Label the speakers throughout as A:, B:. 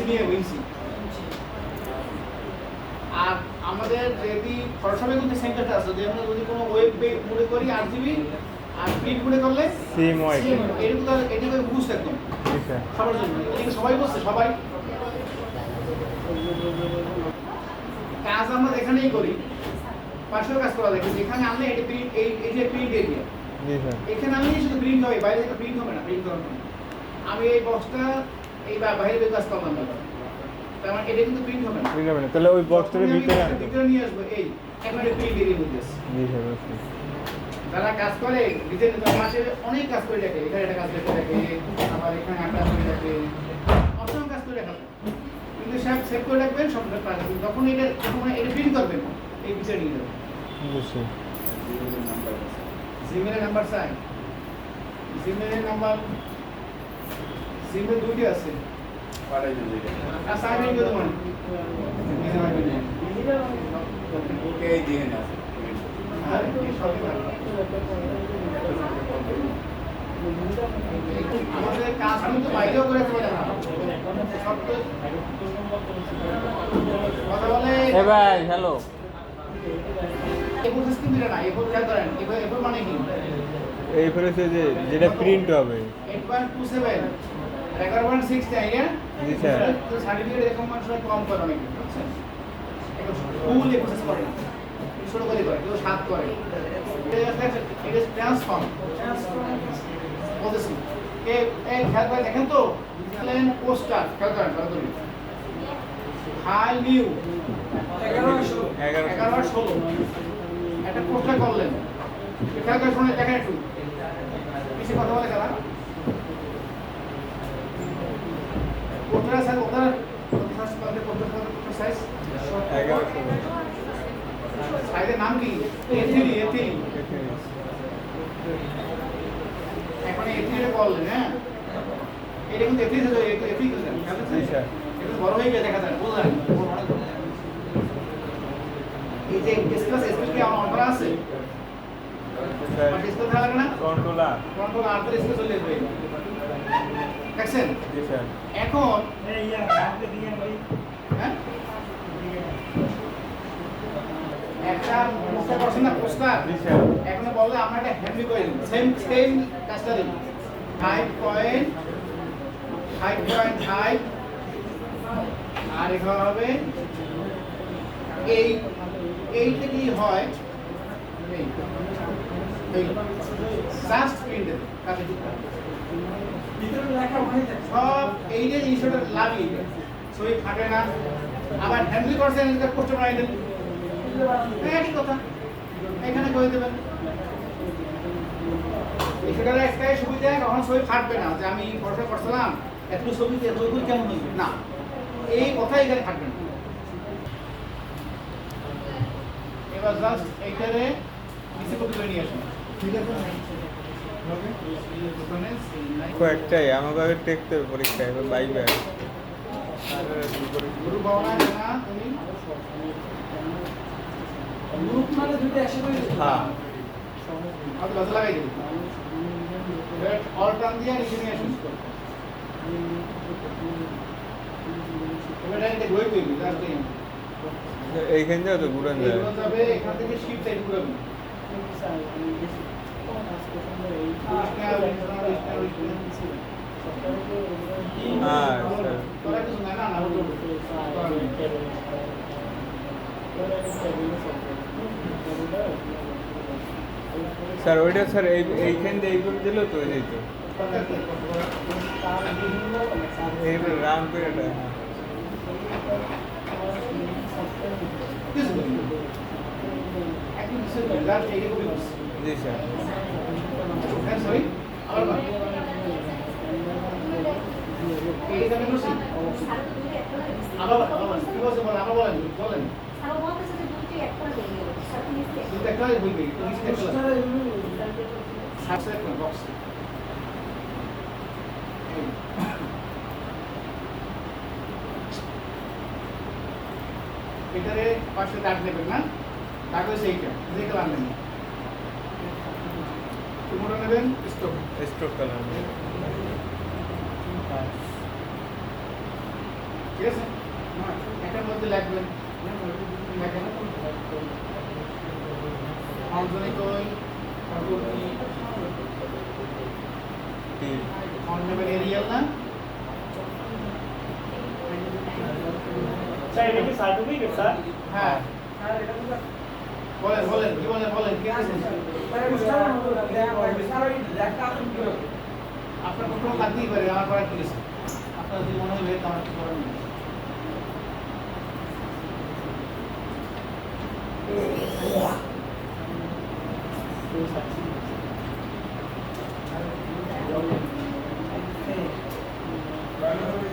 A: নিয়ে ইঞ্চি। আর আমাদের যদি ফটোশপে কিন্তু সেন্টারটা আছে, যে আমরা যদি কোনো ওয়েব পেজ মনে করি 8 জিবি আর প্রিন্ট মনে করলে
B: সেম হয়।
A: এটুকু তাহলে এটুকু বুঝতে একদম সবার জন্য, এদিকে সবাই বলছে সবাই কাজ আমরা এখানেই করি, পাশেও কাজ করা দেখি। এখানে আনলে এটা প্রিন্ট, এই যে প্রিন্ট এরিয়া এখানে আমি শুধু প্রিন্ট হবে, বাইরে থেকে প্রিন্ট হবে না, প্রিন্ট করব না। আমি এই বক্সটা এই বাইরে কাজ করলাম না, তার মানে এটা কিন্তু প্রিন্ট হবে না,
B: প্রিন্ট হবে না। তাহলে ওই বক্সটাকে
A: ভিতরে নিয়ে আসবো, এই এখানে প্রিন্ট এরিয়া মধ্যে আছে। যারা কাজ করে ডিজাইন মাসে অনেক কাজ করে রাখে, এখানে একটা কাজ করে রাখে, আবার এখানে একটা করে রাখে, অসংখ্য কাজ করে রাখে, কিন্তু সব সেভ করে রাখবেন সব পাবেন। যখন এটা প্রিন্ট করবেন এই বিষয় নিয়ে যাবেন।
B: অবশ্যই
A: জিমেলের নাম্বার চাই, জিমেলের নাম্বার জিমেল দুইটি আছে, আর সাইমেল কত মানে
C: ওকে দিয়ে না
A: আর এই সবই আমাদের কাজ কিন্তু বাইরেও করে চলে না, সব তো কথা বলে।
B: এ ভাই হ্যালো,
A: এগুলো সিস্টেম দিলে না, এগুলো খেয়াল করেন, এগুলো মানে কি
B: এই ফেরেছে যে যেটা প্রিন্ট হবে
A: 8.27 11.6 টাইয়া
B: জি স্যার।
A: তো সার্টিফিকেট এরকম মানুষ কম করে অনেকে, বুঝছেন? একদম ফুল প্রসেস করে না, ছোট করে কেউ 7 করে। এটা ট্রান্সফর্ম বলতেছি এই খেয়াল করে দেখেন তো, প্লেন পোস্টার খেয়াল করেন ভালো করে, হাই নিউ 11/16 একটা পোস্টার করলেন, খেয়াল করে শুনে দেখেন একটু বেশি কথা বলে কারা পোস্টার স্যার, ওটার সাইজ
B: 11
A: সাইজের নাম কি? A3 এখন A3 এর করলেন, হ্যাঁ এটা কিন্তু A3 হয়ে যায়, A3 করলেন
B: জি স্যার।
A: এটা বড় হয়ে গেছে দেখা যায়, বুঝলেন? এই যে স্পেস কি আমার অর্ডার আছে,
B: স্যার
A: স্পেস থাকা লাগে না,
B: কন্ট্রোলার
A: কন্ট্রোল আর করে স্পেস চলে যাবে, দেখছেন?
B: জি স্যার।
A: এখন হ্যাঁ একটা পোস্টার করছেন না, পোস্টার
B: জি স্যার।
A: এখন বললে আমরা একটা হ্যান্ডি করে দিই, সেম কাজটা দিই, 5.5 আর এখানে হবে এইটা কি হয়, এই জাস্ট প্রিন্ট কাছে ভিতরে লেখা হয়ে যায় সব, এই যে জিনিসটা লাগিয়ে দেয় সই ফাটে না। আবার হ্যান্ডেল করছেন এটা পোস্টার বানাই দেন, একই কথা এখানে করে দেবেন। সেটার একটাই সুবিধা, কখন সই ফাটবে না, যে আমি পড়াশোনা করছিলাম একটু ছবি কেমন হয়েছে না, এই কথা এখানে ফাটবে না। এবার জাস্ট এইখানে নিচে কপি করে নিয়ে আসুন, ঠিক আছে?
B: কয়েকটাই আমাকে আগে টেকতে হবে পরীক্ষায়, এবার বাইবে
A: গুরু ভাবনা না তুমি গ্রুপ মানে দুটো একসাথে
B: হ্যাঁ
A: আর বাজে লাগাই দিই, অল টার্ন দিয়ে নিচে নিয়ে আসুন। এবার এটা গই কই জাস্ট
B: এইখান থেকে তো ঘুরান যায়।
A: এগুলো যাবে এখান থেকে শিফট সাইড ঘুরাবে,
B: হ্যাঁ স্যার।
A: তোরা কিছু না না
B: স্যার ওইটা স্যার এইখান দিয়ে এইভাবে দিলেও তো হয়ে যেত, এইভাবে রাউন্ড করে এটা। জি স্যার।
A: সরি আবার এই জায়গায় বসি আবার কি বলছে বলেন, আবার বলেন বলেন দুটো একটা বলবি তো নিচে একটা সাবস্ক্রাইব করুন বক্স, এটারে পাশে দাগ দেবেন না, দাগ হয়েছে এইটা, যে কালার নেবেন, কোনটা নেবেন? Stoke
B: stroke colour.
A: ঠিক আছে এটার মধ্যে লাগবেন লেখেন অঞ্জনিক ওই তারপর কি ফন্ট নেবেন এরিয়াল না
D: স্যার এটা কি সার্টিফিকেট স্যার?
A: হ্যাঁ বলেন কি বলেন কি আছে আপনার কোনো কাজ নেই পারে আমার করার কি আছে আপনার যদি মনে হয় তো আমার কিছু করার নেই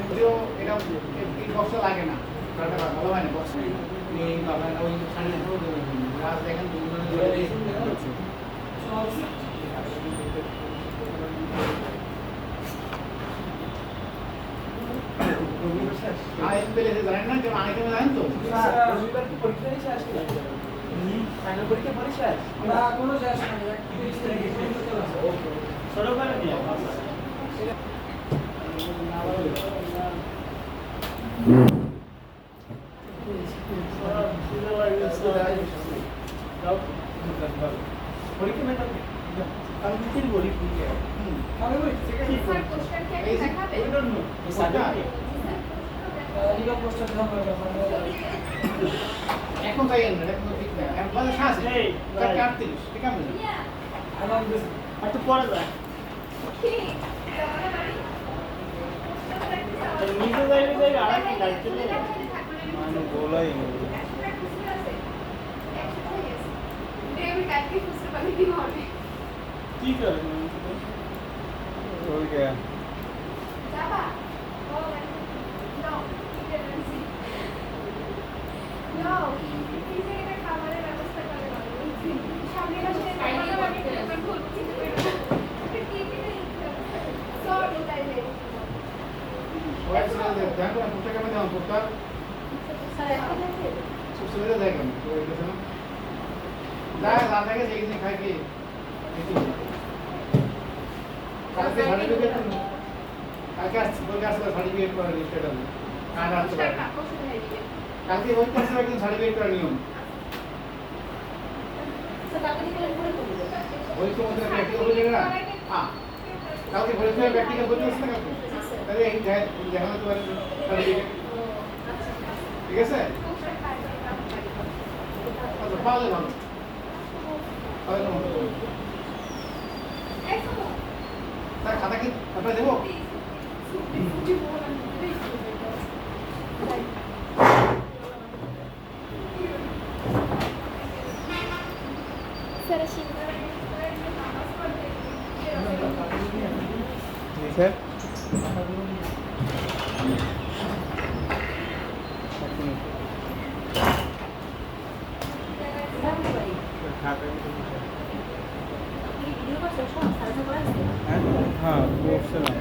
A: যদিও এটা এই বক্সটা লাগে না কারণ এটা ভালো হয় না বক্স এই আপনার ওই সামনে রাজ দেখেন আইএম পেলে জানেন না কেন আগে জানেন তো
D: ছোট করে নিয়ে পরীক্ষা মেটা আমি কি বলি আমি ওই সেকেন্ড
E: স্যার পোস্টার কি একটা দেখাবে?
D: I don't know. Certificate.
A: এখন তাই না এটা কোনো ঠিক না এখন বাজে আছে
D: এই, ভাই।
A: 38 ঠিক আছে
D: একটু পরে যায়
E: কি? তোমার বাড়ি? পোস্টার একটা
D: আর নিজে যাইলে যাই আর কি লাগছে না
B: মানে বলাই নেই
D: কি করে
B: ওই গে
A: ওই ছেলে দেখো না পুস্তক আমি দাও পুস্তক খুব সুবিধা দেখেন তো এই কিছু না যায় রাতে গিয়ে দেখি খাই কি কালকে সার্টিফিকেট কালকে আসছে বলকে আসলে সার্টিফিকেট করার লিস্টটা দাও কাল আসছে কালকে ওই পাশে একদম সার্টিফিকেট করার নিয়ম ওই তো মধ্যে প্র্যাকটিক্যাল বলে না হ্যাঁ কালকে পরীক্ষায় প্র্যাকটিক্যাল বলতে আসছে না কালকে তাহলে এই দেখানো তো সার্টিফিকেট ঠিক আছে আচ্ছা পারলে ভালো পারলে ভালো তার খাতা কি আপনার দেবো
B: জি স্যার হ্যাঁ হ্যাঁ করছিলাম